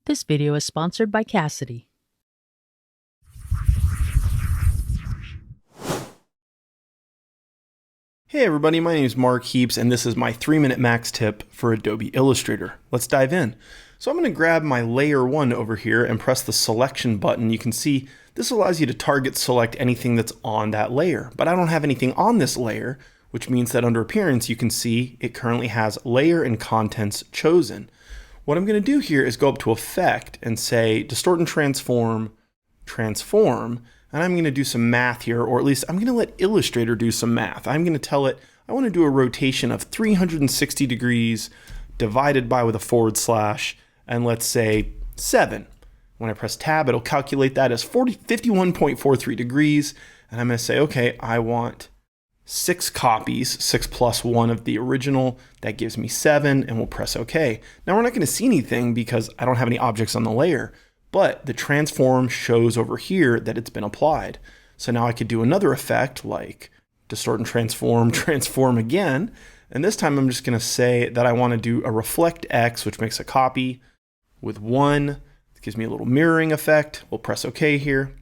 This video is sponsored by Cacidi. Hey everybody, my name is Mark Heaps and this is my 3-minute max tip for Adobe Illustrator. Let's dive in. So I'm going to grab my layer 1 over here and press the selection button. You can see this allows you to target select anything that's on that layer, but I don't have anything on this layer, which means that under appearance you can see it currently has layer and contents chosen. What I'm going to do here is go up to Effect and say Distort and Transform, Transform, and I'm going to do some math here, or at least I'm going to let Illustrator do some math. I'm going to tell it I want to do a rotation of 360 degrees divided by with a /, and let's say 7. When I press Tab, it'll calculate that as 51.43 degrees, and I'm going to say, okay, I want 6 copies, 6 plus 1 of the original. That gives me 7, and we'll press OK. Now we're not going to see anything because I don't have any objects on the layer, but the transform shows over here that it's been applied. So now I could do another effect like Distort and Transform, Transform again, and this time I'm just going to say that I want to do a Reflect X, which makes a copy with 1. It gives me a little mirroring effect. We'll press OK here.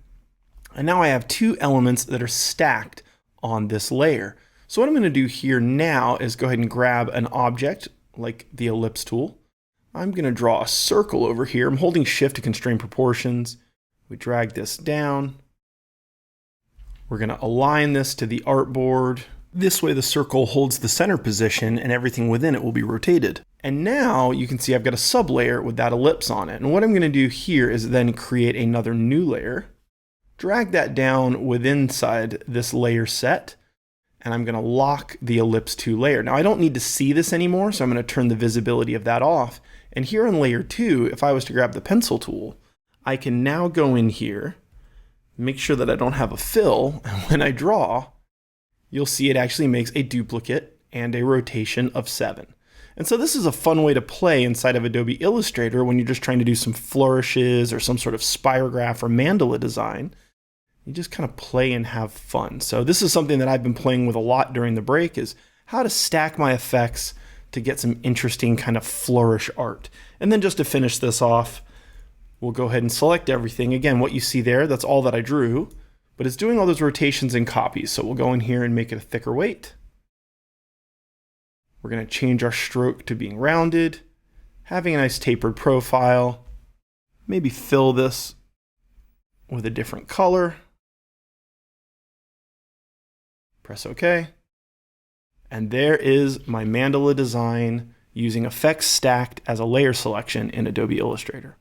And now I have 2 elements that are stacked on this layer. So what I'm going to do here now is go ahead and grab an object like the ellipse tool. I'm going to draw a circle over here. I'm holding Shift to constrain proportions. We drag this down. We're going to align this to the artboard. This way the circle holds the center position and everything within it will be rotated. And now you can see I've got a sublayer with that ellipse on it. And what I'm going to do here is then create another new layer. Drag that down inside this layer set, and I'm going to lock the ellipse 2 layer. Now I don't need to see this anymore, so I'm going to turn the visibility of that off. And here on layer 2, if I was to grab the pencil tool, I can now go in here, make sure that I don't have a fill, and when I draw, you'll see it actually makes a duplicate and a rotation of 7. And so this is a fun way to play inside of Adobe Illustrator when you're just trying to do some flourishes or some sort of spirograph or mandala design. You just kind of play and have fun. So this is something that I've been playing with a lot during the break, is how to stack my effects to get some interesting kind of flourish art. And then just to finish this off, we'll go ahead and select everything. Again, what you see there, that's all that I drew, but it's doing all those rotations and copies. So we'll go in here and make it a thicker weight. We're going to change our stroke to being rounded, having a nice tapered profile, maybe fill this with a different color. Press OK. And there is my mandala design using effects stacked as a layer selection in Adobe Illustrator.